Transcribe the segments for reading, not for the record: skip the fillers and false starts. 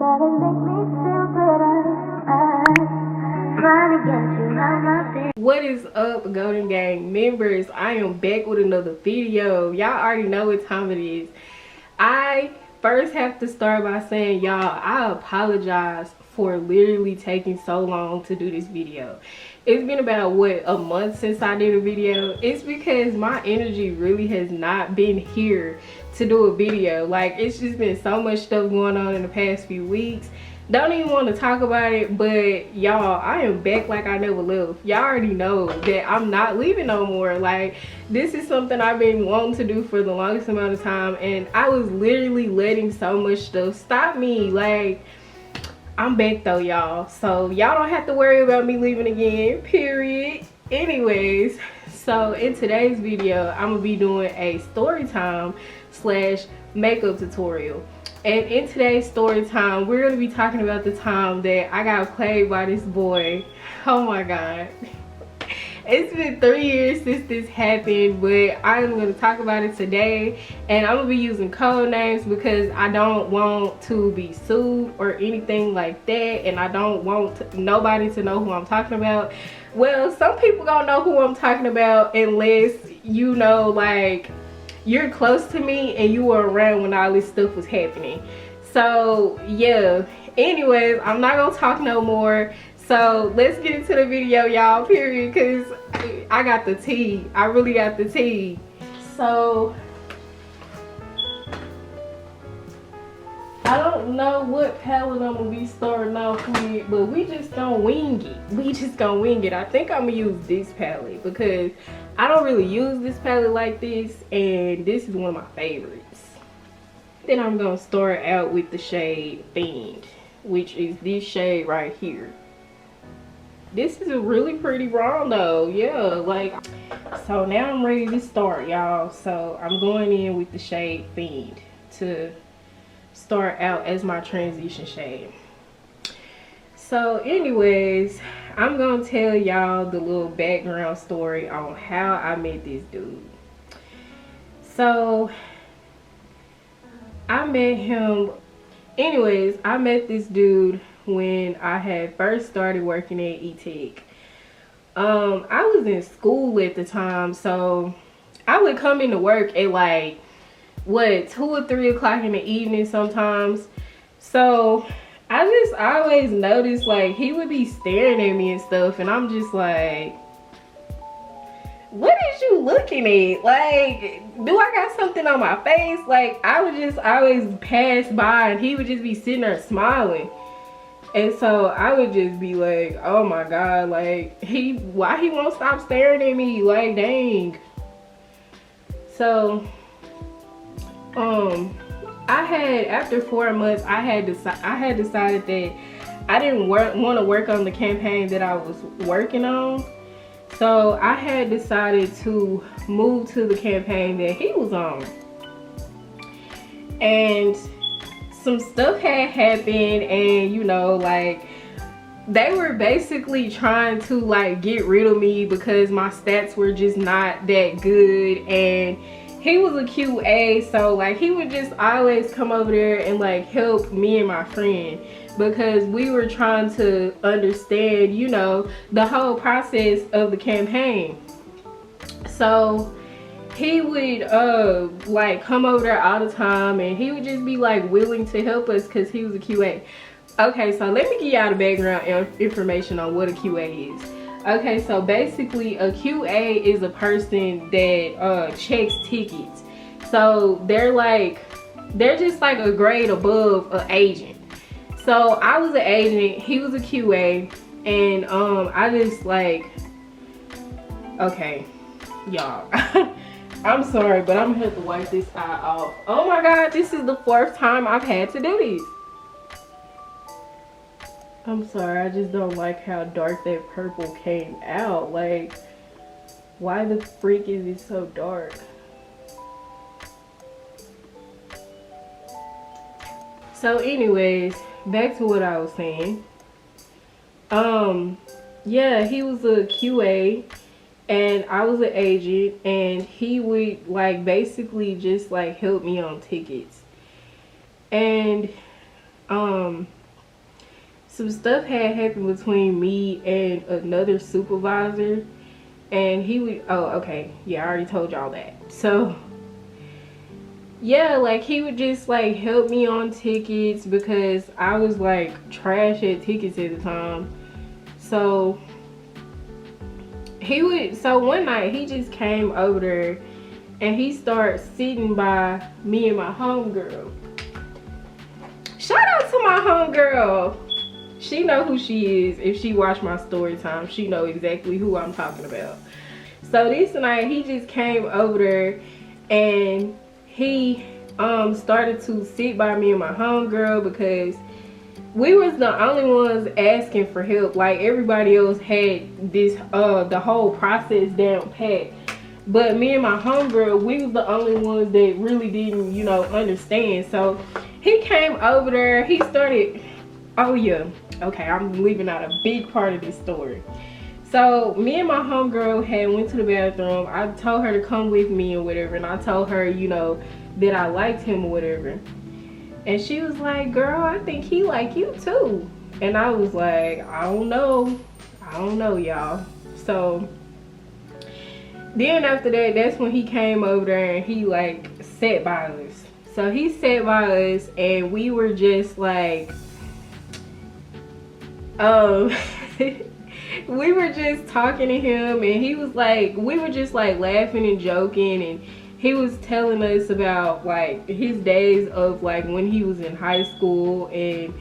What is up, Golden Gang members? I am back with another video. Y'all already know what time it is. I first have to start by saying, y'all, I apologize for literally taking so long to do this video. It's been about what, a month since I did a video. It's because my energy really has not been here to do a video. Like, it's just been so much stuff going on in the past few weeks. Don't even want to talk about it, but y'all, I am back like I never left. Y'all already know that I'm not leaving no more. Like, this is something I've been wanting to do for the longest amount of time, and I was literally letting so much stuff stop me. Like, I'm back though, y'all, so y'all don't have to worry about me leaving again, period. Anyways, so in today's video, I'm gonna be doing a story time slash makeup tutorial. And in today's story time, we're going to be talking about the time that I got played by this boy. Oh my god. It's been 3 years since this happened, but I'm going to talk about it today. And I'm going to be using code names because I don't want to be sued or anything like that. And I don't want nobody to know who I'm talking about. Well, some people gonna know who I'm talking about unless, you know, like, you're close to me and you were around when all this stuff was happening. So yeah, anyways, I'm not gonna talk no more, so let's get into the video, y'all, period, because I got the tea. I really got the tea. So I don't know what palette I'm gonna be starting off with, but we just gonna wing it. We just gonna wing it. I think I'm gonna use this palette because I don't really use this palette like this, and this is one of my favorites. Then I'm gonna start out with the shade Fiend, which is this shade right here. This is a really pretty brown though, yeah. Like, so now I'm ready to start, y'all. So I'm going in with the shade Fiend to start out as my transition shade. So anyways, I'm gonna tell y'all the little background story on how I met this dude. So I met him, anyways, I met this dude when I had first started working at E-Tech. I was in school at the time, so I would come into work at like, what, 2 or 3 o'clock in the evening sometimes. So I just always noticed, like, he would be staring at me and stuff, and I'm just like, what is you looking at? Like, do I got something on my face? Like, I would just always pass by and he would just be sitting there smiling. And so I would just be like, oh my god, like, why he won't stop staring at me? Like, dang. So after 4 months, I had decided that I didn't want to work on the campaign that I was working on. So I had decided to move to the campaign that he was on. And some stuff had happened, and you know, like, they were basically trying to like get rid of me because my stats were just not that good, and he was a QA, so like he would just always come over there and like help me and my friend because we were trying to understand, you know, the whole process of the campaign. So he would like come over there all the time, and he would just be like willing to help us because he was a QA. Okay, so let me give y'all the background information on what a QA is. Okay, so basically a QA is a person that checks tickets. So they're just like a grade above an agent. So I was an agent, he was a QA, and I just like, okay, y'all, I'm sorry, but I'm gonna have to wipe this eye off. Oh my god, this is the 4th time I've had to do this. I'm sorry, I just don't like how dark that purple came out. Like, why the freak is it so dark? So anyways, back to what I was saying. Yeah, he was a QA and I was an agent, and he would like basically just like help me on tickets. And some stuff had happened between me and another supervisor, and he would, oh, okay, yeah, I already told y'all that. So yeah, like he would just like help me on tickets because I was like trash at tickets at the time. So one night he just came over there and he started sitting by me and my homegirl. Shout out to my homegirl. She know who she is. If she watched my story time, she know exactly who I'm talking about. So this night he just came over there and he started to sit by me and my homegirl because we was the only ones asking for help. Like everybody else had this the whole process down pat, but me and my homegirl, we was the only ones that really didn't, you know, understand. So he came over there, he started, oh yeah, okay, I'm leaving out a big part of this story. So me and my homegirl had went to the bathroom. I told her to come with me or whatever, and I told her, you know, that I liked him or whatever. And she was like, girl, I think he like you too. And I was like, I don't know, y'all. So then after that, that's when he came over there and he like sat by us. So he sat by us and we were just like, we were just talking to him, and he was like, we were just like laughing and joking, and he was telling us about like his days of like when he was in high school and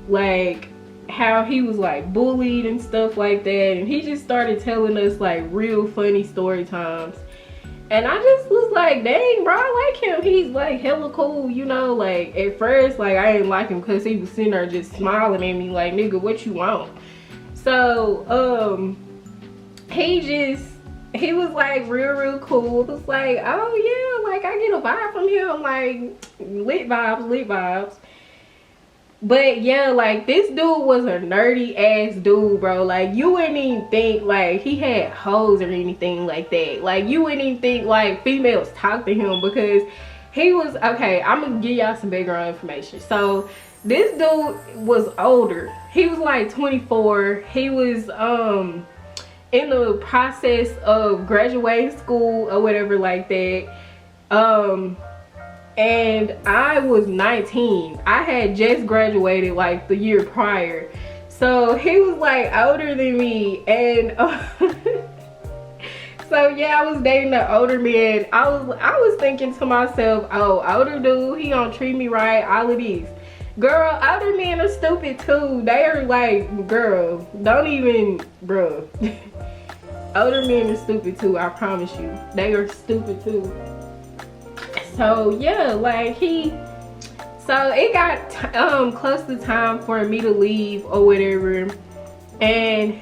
like how he was like bullied and stuff like that. And he just started telling us like real funny story times. And I just was like, dang, bro, I like him. He's like hella cool, you know. Like at first, like I didn't like him because he was sitting there just smiling at me like, nigga, what you want? So he was like real cool. It was like, oh yeah, like I get a vibe from him, like lit vibes. But yeah, like this dude was a nerdy ass dude, bro. Like you wouldn't even think like he had hoes or anything like that. Like you wouldn't even think like females talk to him because he was, okay, I'm gonna give y'all some background information. So this dude was older. He was like 24. He was in the process of graduating school or whatever like that. And I was 19. I had just graduated like the year prior. So he was like older than me, and so yeah, I was dating an older man. I was thinking to myself, oh, older dude, he don't treat me right, all of these. Girl, older men are stupid too. They are like, girl, don't even, bro. Older men are stupid too, I promise you. They are stupid too. So yeah, like so it got close to time for me to leave or whatever. And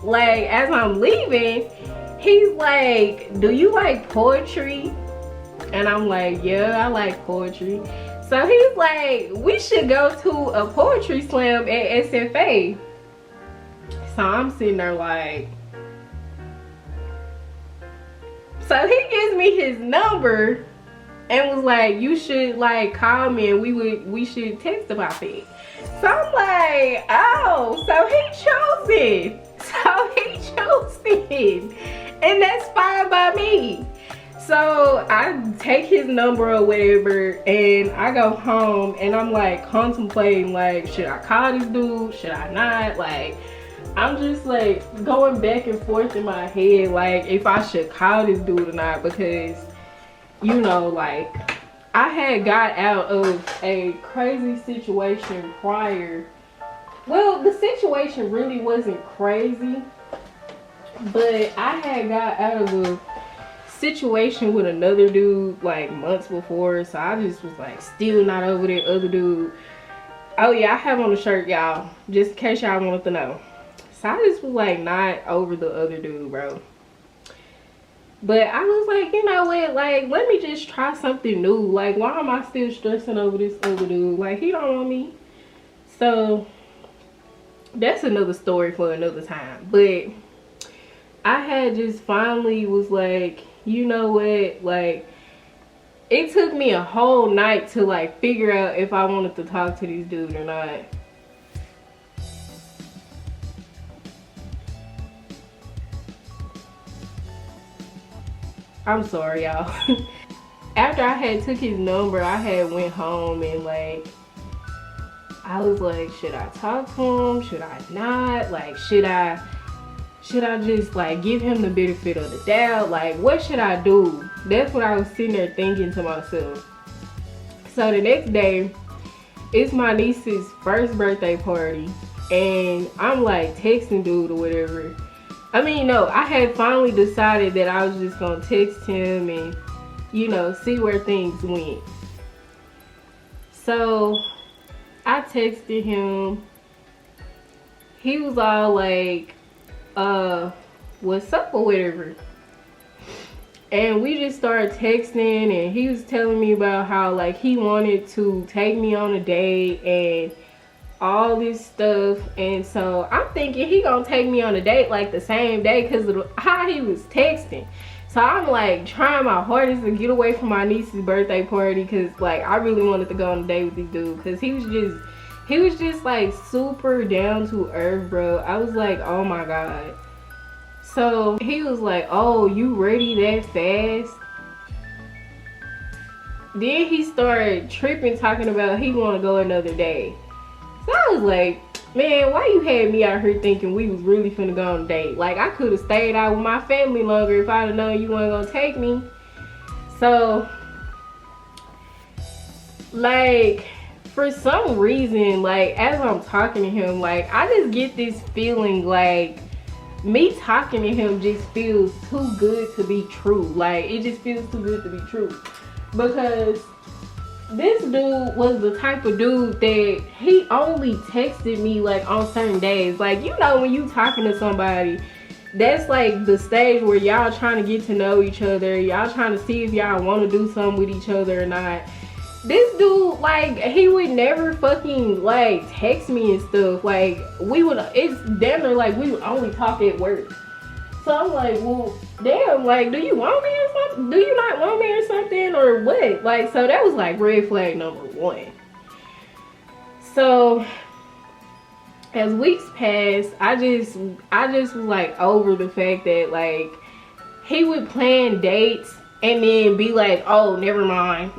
like as I'm leaving, he's like, do you like poetry? And I'm like, yeah, I like poetry. So he's like, we should go to a poetry slam at SFA. So I'm sitting there like, so he gives me his number and was like, you should like call me and we should text about it. So I'm like, oh, so he chose it. So he chose it. And that's fine by me. So I take his number or whatever and I go home and I'm like contemplating like, should I call this dude? Should I not? Like, I'm just like going back and forth in my head like if I should call this dude or not, because you know, like I had got out of a crazy situation prior. Well, the situation really wasn't crazy, but I had got out of a situation with another dude like months before, so I just was like still not over that other dude. Oh yeah, I have on the shirt, y'all, just in case y'all wanted to know. So I just was like not over the other dude, bro. But I was like, you know what, like let me just try something new. Like why am I still stressing over this other dude? Like he don't want me. So that's another story for another time. But I had just finally was like, you know what, like it took me a whole night to like figure out if I wanted to talk to this dude or not. I'm sorry, y'all. After I had took his number, I had went home and like, I was like, should I talk to him? Should I not? Like, should I just like give him the benefit of the doubt? Like, what should I do? That's what I was sitting there thinking to myself. So the next day, it's my niece's first birthday party, and I'm like texting dude or whatever. I mean, no, I had finally decided that I was just gonna text him and, you know, see where things went. So I texted him. He was all like, what's up or whatever. And we just started texting, and he was telling me about how like he wanted to take me on a date and all this stuff. And so I'm thinking he gonna take me on a date like the same day because of how he was texting. So I'm like trying my hardest to get away from my niece's birthday party because like I really wanted to go on a date with this dude because he was just like super down to earth, bro. I was like, oh my god. So he was like, oh, you ready that fast? Then he started tripping, talking about he want to go another day. So I was like, man, why you had me out here thinking we was really finna go on a date? Like, I could have stayed out with my family longer if I'd have known you weren't gonna take me. So, like, for some reason, like, as I'm talking to him, like, I just get this feeling like me talking to him just feels too good to be true. Like, it just feels too good to be true. Because this dude was the type of dude that he only texted me like on certain days. Like, you know, when you talking to somebody, that's like the stage where y'all trying to get to know each other. Y'all trying to see if y'all want to do something with each other or not. This dude, like, he would never fucking like text me and stuff. Like, it's damn near like we would only talk at work. So I'm like, well, damn, like, do you want me or something? Do you not want me or something or what? Like, so that was like red flag number one. So as weeks passed, I just was like over the fact that like he would plan dates and then be like, oh, never mind.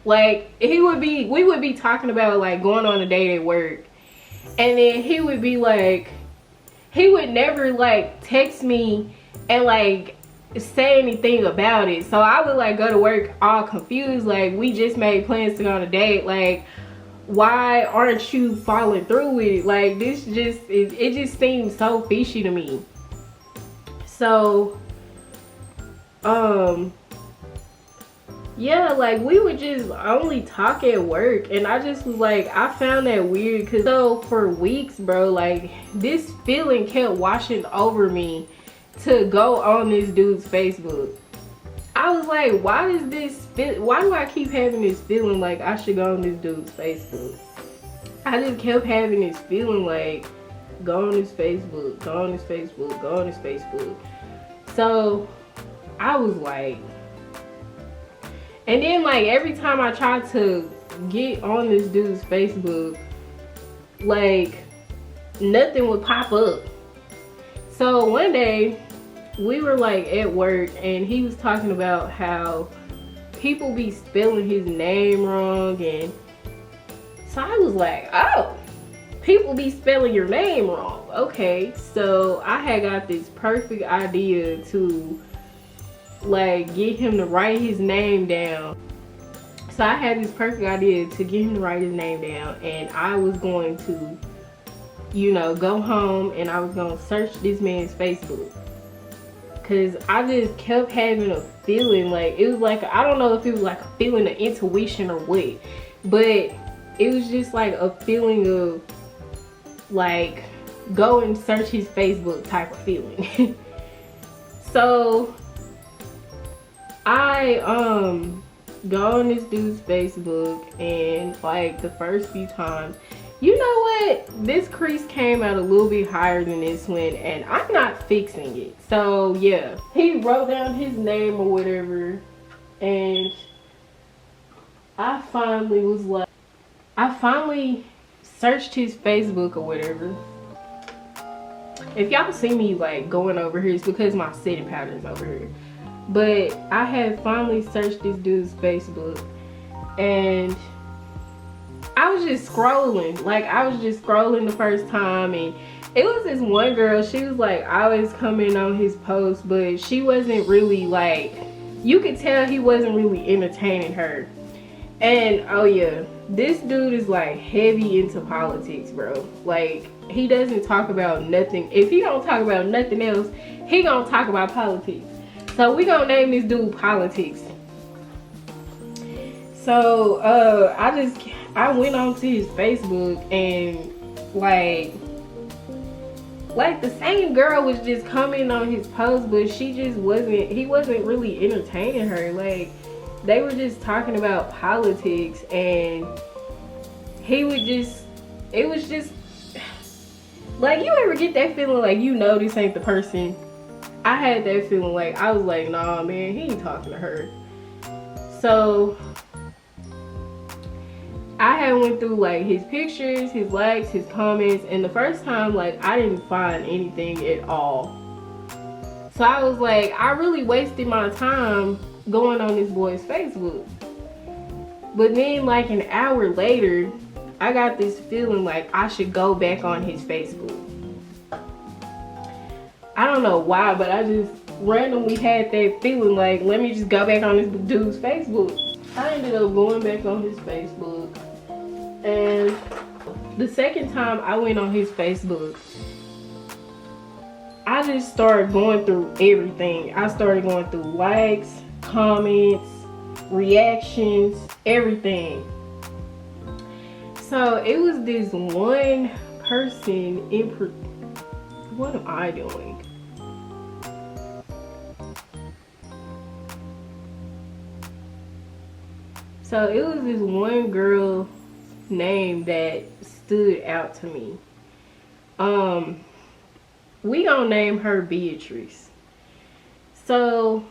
Like, we would be talking about like going on a date at work, and then he would be like, he would never like text me and like say anything about it. So I would like go to work all confused, like, we just made plans to go on a date, like, why aren't you following through with it? Like, this just, it just seems so fishy to me. So yeah, like, we would just only talk at work, and I just was like, I found that weird. Because so for weeks, bro, like, this feeling kept washing over me to go on this dude's Facebook. I was like, why do I keep having this feeling like I should go on this dude's Facebook? I just kept having this feeling like, go on his Facebook, go on his Facebook, go on his Facebook. So I was like, and then like every time I tried to get on this dude's Facebook, like, nothing would pop up. So one day we were like at work, and he was talking about how people be spelling his name wrong. And so I was like, oh, people be spelling your name wrong. Okay, so I had got this perfect idea to like get him to write his name down. So I had this perfect idea to get him to write his name down, and I was going to, you know, go home and I was gonna search this man's Facebook. Cause I just kept having a feeling, like, it was like, I don't know if it was like a feeling of intuition or what, but it was just like a feeling of like, go and search his Facebook type of feeling. So I go on this dude's Facebook, and like the first few times, you know what, this crease came out a little bit higher than this one, and I'm not fixing it. So yeah, he wrote down his name or whatever, and I finally searched his Facebook or whatever. If y'all see me like going over here, it's because my setting pattern's over here. But I had finally searched this dude's Facebook, and I was just scrolling. Like, I was just scrolling the first time, and it was this one girl. She was like always coming on his post, but she wasn't really like, you could tell he wasn't really entertaining her. And oh yeah, this dude is like heavy into politics, bro. Like, he doesn't talk about nothing. If he don't talk about nothing else, he gonna talk about politics. So we gonna name this dude Politics. So I went onto his Facebook, and like the same girl was just commenting on his post, but he wasn't really entertaining her. Like, they were just talking about politics, and it was just like, you ever get that feeling like, you know, this ain't the person? I had that feeling. Like, I was like, nah man, he ain't talking to her. So I had went through like his pictures, his likes, his comments, and the first time, like, I didn't find anything at all. So I was like, I really wasted my time going on this boy's Facebook. But then like an hour later, I got this feeling like I should go back on his Facebook. I don't know why, but I just randomly had that feeling like, let me just go back on this dude's Facebook. I ended up going back on his Facebook, and the second time I went on his Facebook, I just started going through everything. I started going through likes, comments, reactions, everything. So it was this one person what am I doing? So it was this one girl name that stood out to me. We gonna name her Beatrice. So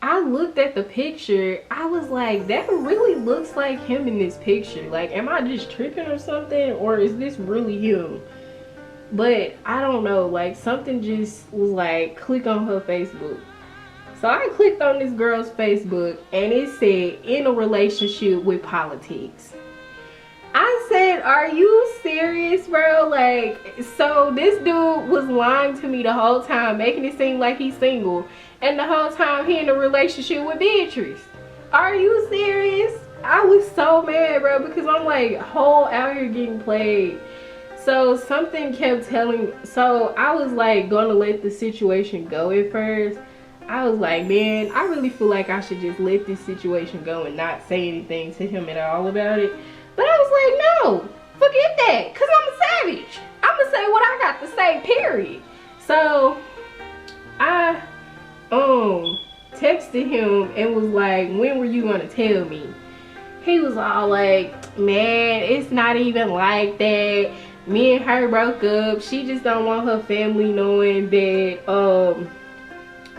I looked at the picture. I was like, that really looks like him in this picture. Like, am I just tripping or something? Or is this really him? But I don't know. Like, something just was like, click on her Facebook. So I clicked on this girl's Facebook, and it said, in a relationship with politics. I said, are you serious, bro? Like, so this dude was lying to me the whole time, making it seem like he's single, and the whole time he in a relationship with Beatrice. Are you serious? I was so mad, bro, because I'm like, whole out here getting played. So something kept telling, so I was like gonna let the situation go at first. I was like, man, I really feel like I should just let this situation go and not say anything to him at all about it. But I was like, no, forget that, because I'm a savage. I'm going to say what I got to say, period. So I texted him and was like, when were you going to tell me? He was all like, man, it's not even like that. Me and her broke up. She just don't want her family knowing that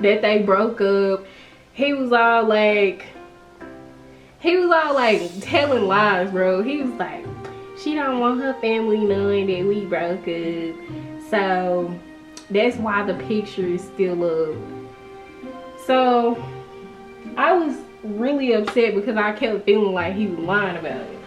that they broke up. He was all like telling lies, bro. He was like, she don't want her family knowing that we broke up. So that's why the picture is still up. So I was really upset because I kept feeling like he was lying about it.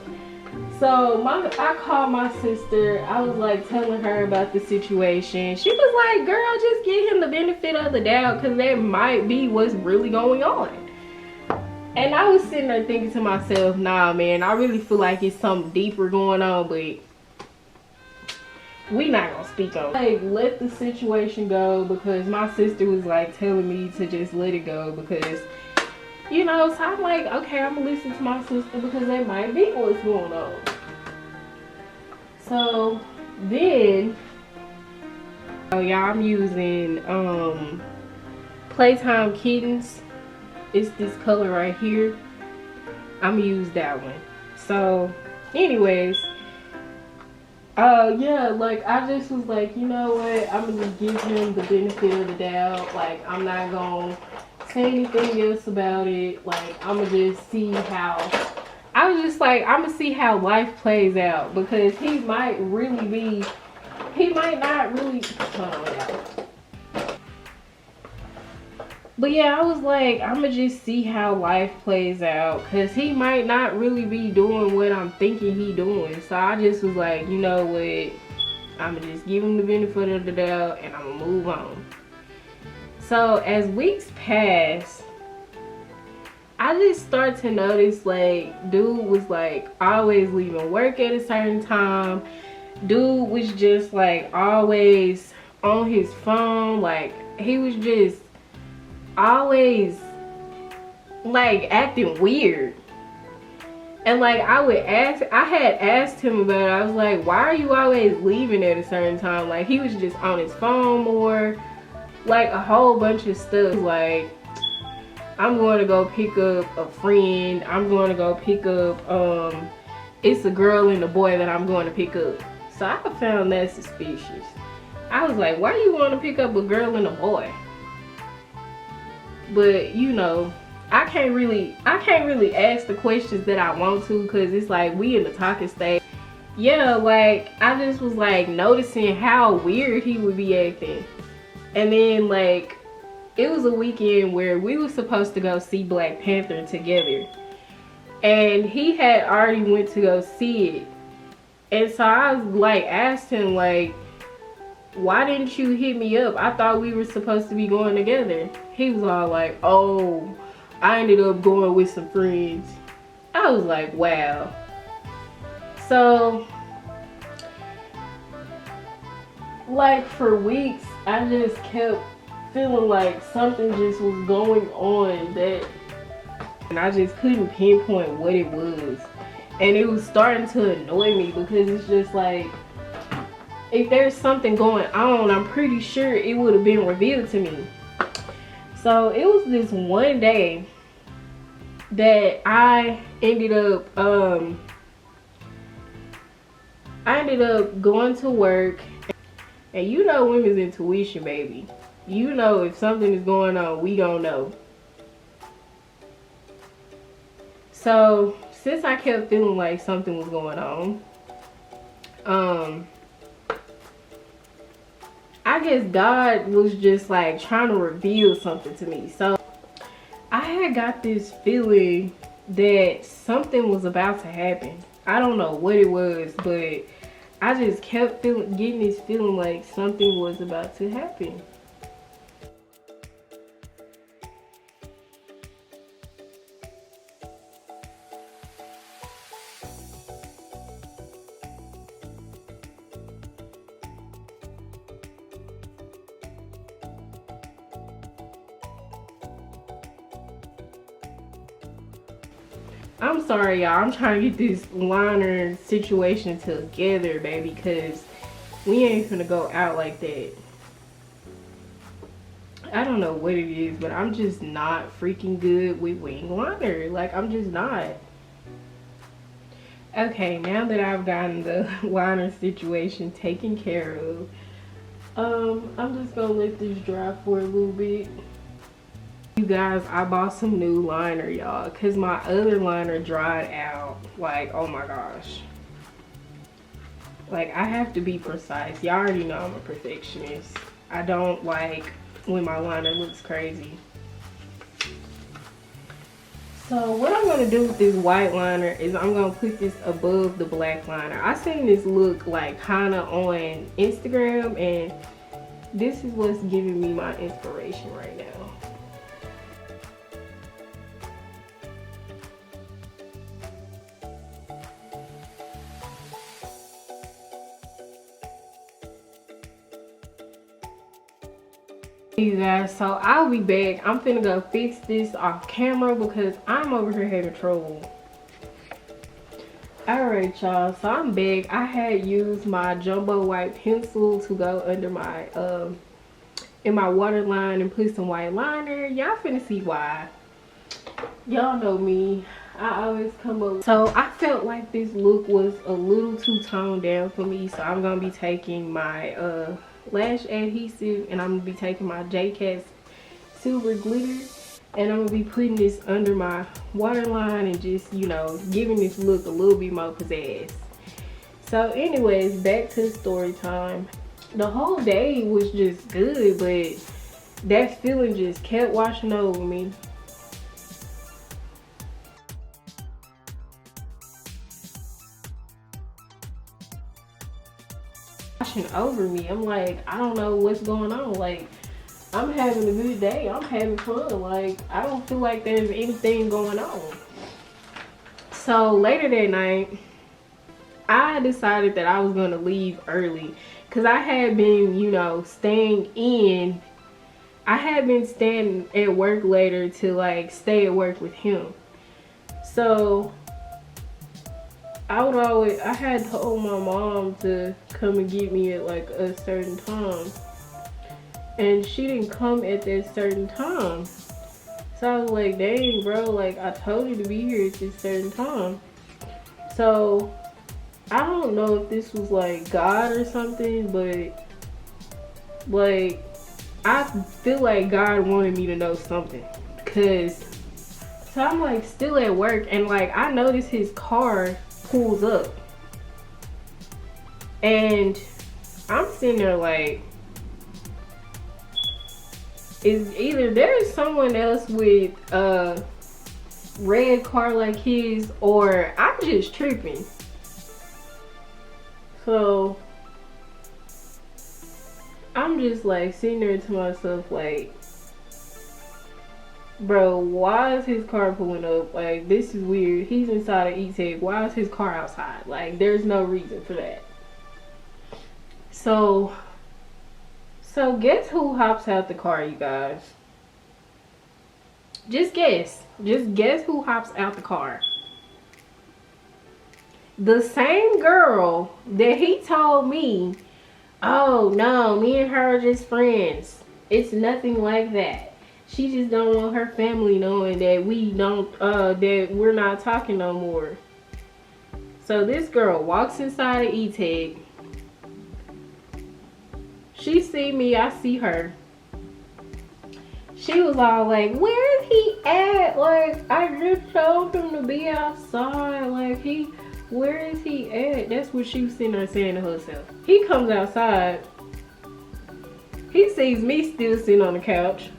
So I called my sister. I was like telling her about the situation. She was like, girl, just give him the benefit of the doubt, because that might be what's really going on. And I was sitting there thinking to myself, nah man, I really feel like it's something deeper going on, but we not gonna speak on it. Like, let the situation go, because my sister was like telling me to just let it go, because, you know, so I'm like, okay, I'm gonna listen to my sister, because that might be what's going on. So then, oh yeah, I'm using Playtime Kittens. It's this color right here. I'm gonna use that one. So anyways, yeah, like I just was like, you know what, I'm gonna just give him the benefit of the doubt. Like, I'm not gonna say anything else about it. Like, I'm gonna just see how, I was just like, I'm gonna see how life plays out, because he might really be, he might not really, hold on, y'all. But yeah, I was like, I'ma just see how life plays out, because he might not really be doing what I'm thinking he doing. So I just was like, you know what, I'ma just give him the benefit of the doubt and I'ma move on. So as weeks pass, I just start to notice, like, dude was like always leaving work at a certain time. Dude was just like always on his phone. Like, he was just always like acting weird. And like, I had asked him about it. I was like, why are you always leaving at a certain time? Like, he was just on his phone more, like a whole bunch of stuff. Like, I'm going to go pick up a friend, I'm going to go pick up it's a girl and a boy that I'm going to pick up. So I found that suspicious. I was like, why do you want to pick up a girl and a boy? But you know, I can't really ask the questions that I want to, because it's like we in the talking stage. Yeah, like, I just was like noticing how weird he would be acting. And then like, it was a weekend where we were supposed to go see Black Panther together, and he had already went to go see it. And so I was like, asked him like, why didn't you hit me up? I thought we were supposed to be going together. He was all like, oh, I ended up going with some friends. I was like, wow. So like, for weeks I just kept feeling like something just was going on, that, and I just couldn't pinpoint what it was. And it was starting to annoy me, because it's just like, if there's something going on, I'm pretty sure it would have been revealed to me. So it was this one day that I ended up going to work. And you know women's intuition, baby. You know if something is going on, we don't know. So since I kept feeling like something was going on, I guess God was just like trying to reveal something to me. So I had got this feeling that something was about to happen. I don't know what it was, but I just kept getting this feeling like something was about to happen. I'm sorry, y'all. I'm trying to get this liner situation together, baby, because we ain't finna go out like that. I don't know what it is, but I'm just not freaking good with wing liner. Like, I'm just not. Okay, now that I've gotten the liner situation taken care of, I'm just gonna let this dry for a little bit. You guys, I bought some new liner, y'all, because my other liner dried out. Like, oh my gosh. Like, I have to be precise. Y'all already know I'm a perfectionist. I don't like when my liner looks crazy. So what I'm going to do with this white liner is I'm going to put this above the black liner. I seen this look like kind of on Instagram, and this is what's giving me my inspiration right now. You guys, so I'll be back. I'm finna go fix this off camera because I'm over here having trouble. Alright, y'all, so I'm back. I had used my jumbo white pencil to go under my in my waterline and put some white liner. Y'all finna see why. Y'all know me, I always come up. So I felt like this look was a little too toned down for me, so I'm gonna be taking my lash adhesive, and I'm gonna be taking my J-Cat's silver glitter, and I'm gonna be putting this under my waterline and just, you know, giving this look a little bit more pizzazz. So anyways, back to story time. The whole day was just good, but that feeling just kept washing over me. Washing over me. I'm like, I don't know what's going on. Like, I'm having a good day. I'm having fun. Like, I don't feel like there's anything going on. So later that night, I decided that I was gonna leave early because I had been, you know, staying in. I had been staying at work later to like stay at work with him. So I had told my mom to come and get me at like a certain time, and she didn't come at that certain time. So I was like, dang, bro, like I told you to be here at this certain time. So I don't know if this was like God or something, but like I feel like God wanted me to know something. Cause so I'm like still at work, and like I notice his car pulls up, and I'm sitting there like, is either there's someone else with a red car like his, or I'm just tripping. So I'm just like sitting there to myself like, bro, why is his car pulling up? Like, this is weird. He's inside of E-Tech. Why is his car outside? Like, there's no reason for that. So guess who hops out the car, you guys? Just guess. Just guess who hops out the car. The same girl that he told me, oh no, me and her are just friends. It's nothing like that. She just don't want her family knowing that we don't, that we're not talking no more. So this girl walks inside of E-Tech. She see me, I see her. She was all like, where is he at? Like, I just told him to be outside. Like, where is he at? That's what she was sitting there saying to herself. He comes outside. He sees me still sitting on the couch.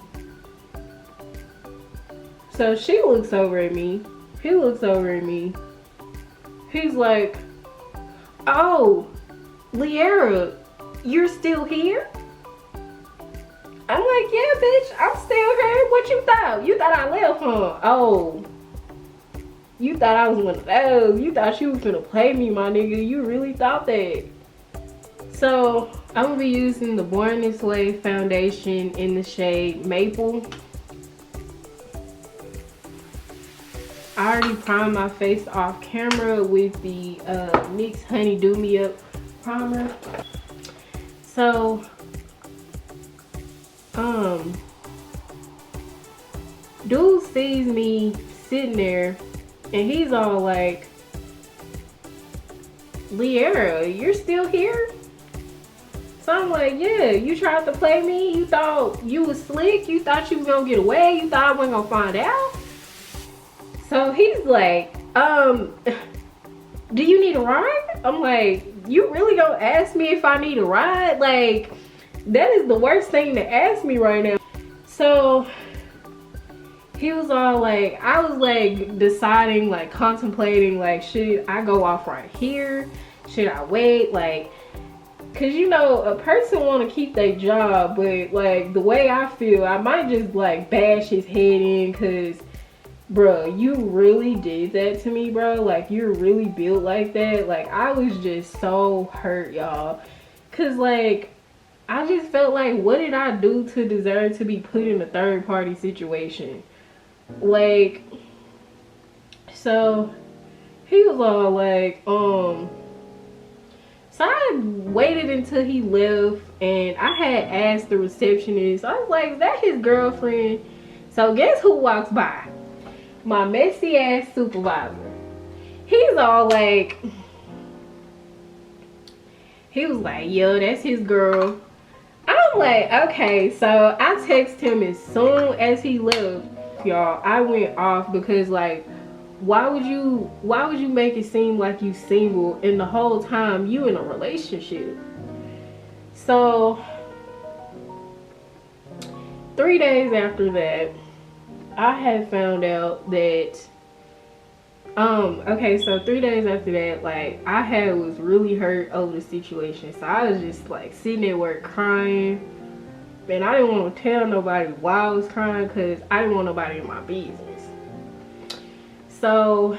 So she looks over at me. He looks over at me. He's like, oh, Liera, you're still here? I'm like, yeah, bitch, I'm still here. What you thought? You thought I left, huh? Oh, you thought I was one of those. You thought you was gonna play me, my nigga. You really thought that. So I'm gonna be using the Born This Way foundation in the shade Maple. I already primed my face off camera with the NYX Honey Do Me Up primer. So dude sees me sitting there and he's all like, Liera, you're still here? So I'm like, yeah, you tried to play me? You thought you was slick? You thought you was gonna get away? You thought I wasn't gonna find out? So he's like, do you need a ride? I'm like, you really gonna ask me if I need a ride? Like, that is the worst thing to ask me right now. So he was all like, I was like deciding, like contemplating, like, should I go off right here? Should I wait? Like, cause you know, a person want to keep their job, but like the way I feel, I might just like bash his head in, cause bro, you really did that to me, bro. Like, you're really built like that. Like, I was just so hurt, y'all, cause like I just felt like, what did I do to deserve to be put in a third party situation? Like, so he was all like, so I waited until he left, and I had asked the receptionist, I was like, is that his girlfriend? So guess who walks by? My messy ass supervisor. He's all like, he was like, yo, that's his girl. I'm like, okay. So I text him as soon as he left, y'all. I went off because like, why would you make it seem like you single and the whole time you in a relationship? So 3 days after that, I had found out that okay, so 3 days after that, like, was really hurt over the situation. So I was just like sitting at work crying, and I didn't want to tell nobody why I was crying because I didn't want nobody in my business. So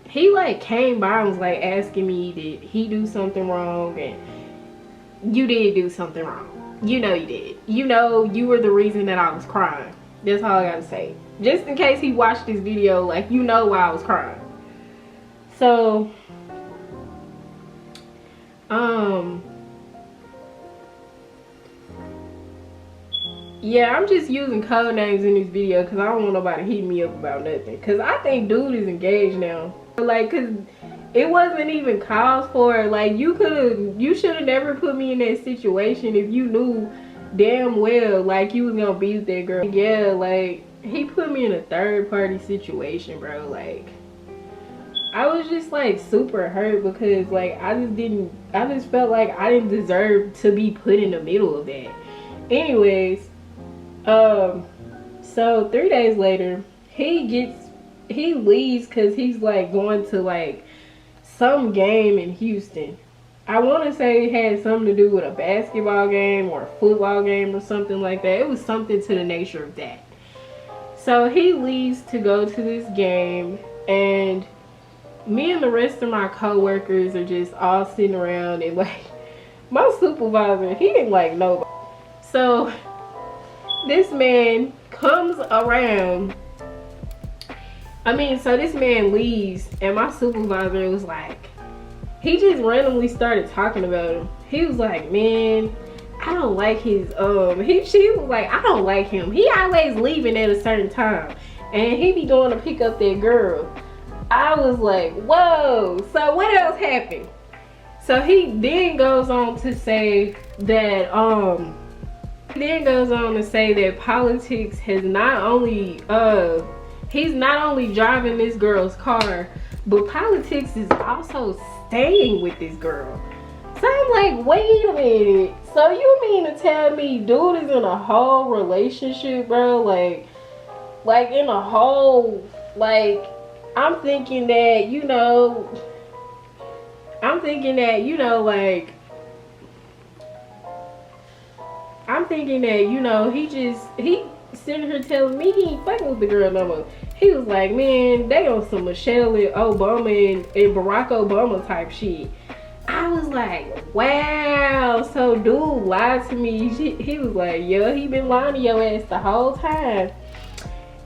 he like came by and was like asking me, did he do something wrong? And you did do something wrong. You know you did. You know you were the reason that I was crying. That's all I gotta say. Just in case he watched this video, like, you know why I was crying. So yeah, I'm just using code names in this video because I don't want nobody hitting me up about nothing. Because I think dude is engaged now. Like, because it wasn't even cause for it. Like, you should have never put me in that situation if you knew damn well, like, you was gonna be with that girl. Yeah, like, he put me in a third party situation, bro. Like, I was just like super hurt because, like, I just felt like I didn't deserve to be put in the middle of that. Anyways, so 3 days later, he leaves because he's like going to like some game in Houston. I want to say it had something to do with a basketball game or a football game or something like that. It was something to the nature of that. So he leaves to go to this game, and me and the rest of my co-workers are just all sitting around, and like, my supervisor, he didn't like nobody. So this man comes around. So this man leaves, and my supervisor was like, he just randomly started talking about him. He was like, man, I don't like his, she was like, I don't like him. He always leaving at a certain time, and he be going to pick up that girl. I was like, whoa, so what else happened? So he then goes on to say that, politics has not only, he's not only driving this girl's car, but politics is also staying with this girl. So I'm like, wait a minute. So you mean to tell me dude is in a whole relationship, bro? Like in a whole, like, I'm thinking that, you know, he sitting here telling me he ain't fucking with the girl no more. He was like, man, they on some Michelle and Obama and Barack Obama type shit. I was like, wow. So dude lied to me. He was like, yeah, he been lying to your ass the whole time.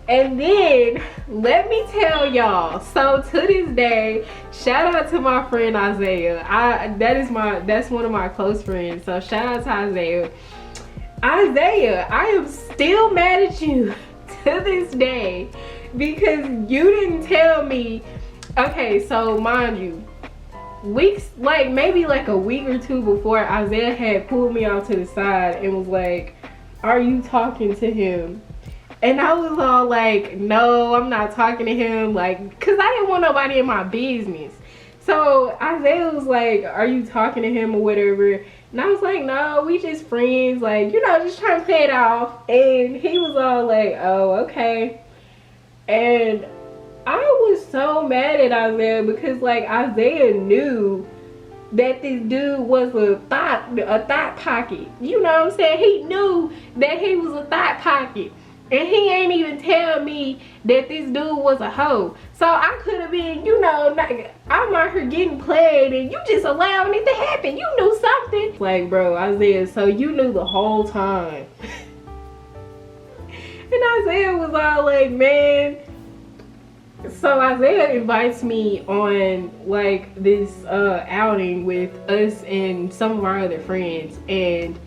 And then let me tell y'all, so to this day, shout out to my friend Isaiah. That's one of my close friends. So shout out to Isaiah. Isaiah, I am still mad at you to this day because you didn't tell me. Okay, so mind you, weeks, like maybe like a week or two before, Isaiah had pulled me out to the side and was like, are you talking to him? And I was all like, no, I'm not talking to him, like, because I didn't want nobody in my business. So Isaiah was like, are you talking to him or whatever? And I was like, no, we just friends, like, you know, just trying to play it off. And he was all like, oh, okay. And I was so mad at Isaiah because, like, Isaiah knew that this dude was a thought pocket. You know what I'm saying? He knew that he was a thought pocket. And he ain't even tell me that this dude was a hoe. So I could have been, you know, I'm out here getting played and you just allowing it to happen. You knew something. Like, bro, Isaiah, so you knew the whole time. And Isaiah was all like, man. So Isaiah invites me on like this outing with us and some of our other friends. And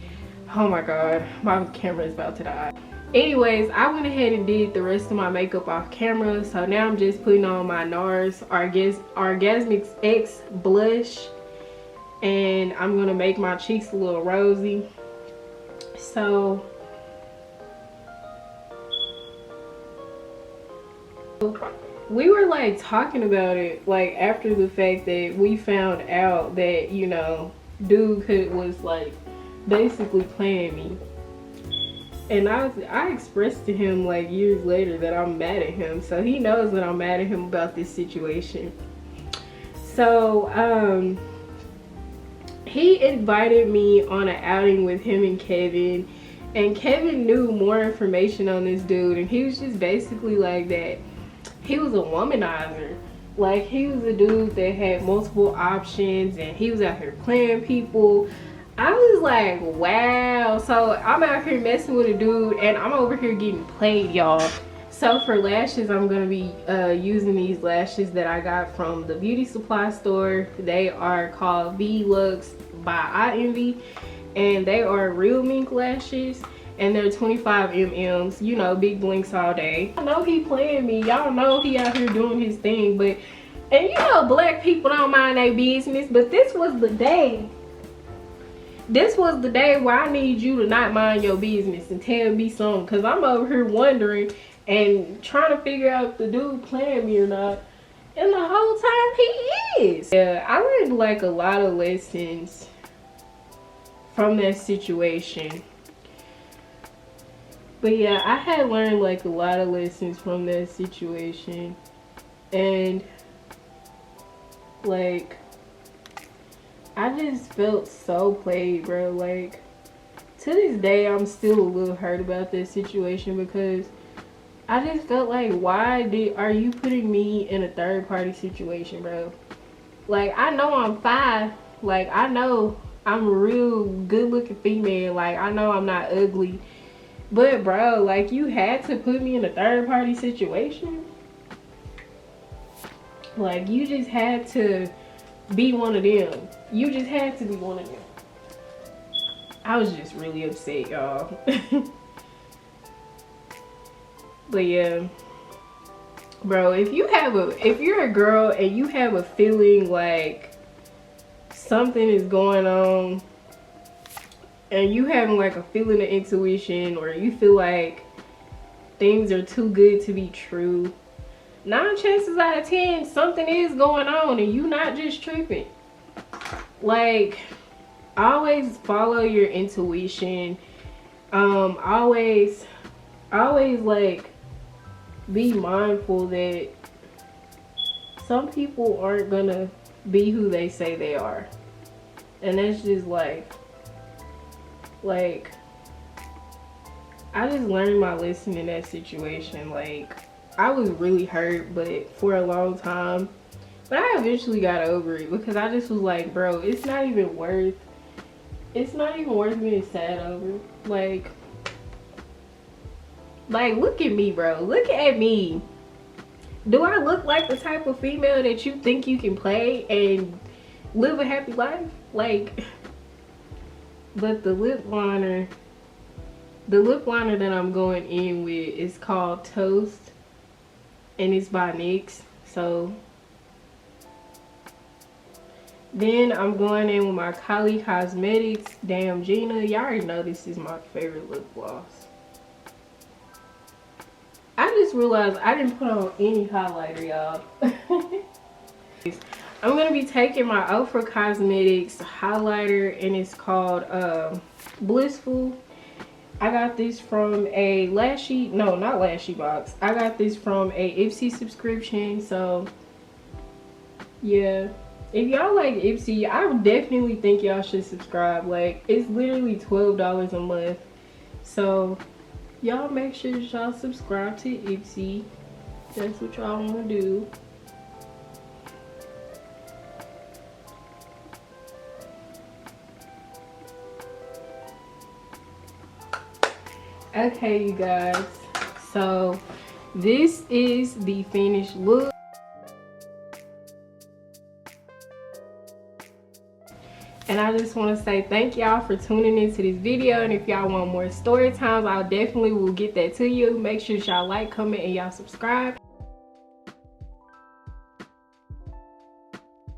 oh my God, my camera is about to die. Anyways, I went ahead and did the rest of my makeup off camera. So now I'm just putting on my NARS Orgasmic X blush. And I'm going to make my cheeks a little rosy. So we were like talking about it like after the fact that we found out that, you know, dude was like basically playing me. And I expressed to him like years later that I'm mad at him. So he knows that I'm mad at him about this situation. So he invited me on an outing with him and Kevin. And Kevin knew more information on this dude. And he was just basically like that. He was a womanizer. Like, he was a dude that had multiple options. And he was out here playing people. I was like, wow. So I'm out here messing with a dude and I'm over here getting played, y'all. So for lashes, I'm gonna be using these lashes that I got from the beauty supply store. They are called V-Lux by iEnvy, and they are real mink lashes, and they're 25 mm's, you know, big blinks all day. I know he playing me, y'all know he out here doing his thing, but, and you know black people don't mind their business, but this was the day. This was the day where I need you to not mind your business and tell me something, because I'm over here wondering and trying to figure out if the dude playing me or not. And the whole time he is. Yeah, I learned like a lot of lessons from that situation. But yeah, I had learned like a lot of lessons from that situation. And like, I just felt so played, bro. Like, to this day, I'm still a little hurt about this situation because I just felt like, are you putting me in a third party situation, bro? Like, I know I'm fine. Like, I know I'm a real good looking female. Like, I know I'm not ugly. But, bro, like, you had to put me in a third party situation? Like, you just had to be one of them. You just had to be one of them. I was just really upset, y'all. But yeah, bro, if you're a girl and you have a feeling like something is going on and you having like a feeling of intuition, or you feel like things are too good to be true, 9 chances out of 10 something is going on and you not just tripping. Like, always follow your intuition. Always like be mindful that some people aren't gonna be who they say they are, and that's just like I just learned my lesson in that situation. Like, I was really hurt, but for a long time, but I eventually got over it because I just was like, bro, it's not even worth being sad over. Like, look at me, bro. Look at me. Do I look like the type of female that you think you can play and live a happy life? Like, but the lip liner that I'm going in with is called Toast, and it's by NYX. So then I'm going in with my Kylie Cosmetics Damn Gina. Y'all already know this is my favorite lip gloss. I just realized I didn't put on any highlighter, y'all. I'm going to be taking my Ofra Cosmetics highlighter, and it's called Blissful. I got this from a not Lashy Box. I got this from a Ipsy subscription. So yeah, if y'all like Ipsy, I definitely think y'all should subscribe. Like, it's literally $12 a month. So y'all make sure that y'all subscribe to Ipsy. That's what y'all want to do. Okay, you guys, so this is the finished look. And I just want to say thank y'all for tuning into this video. And if y'all want more story times, I definitely will get that to you. Make sure y'all like, comment, and y'all subscribe.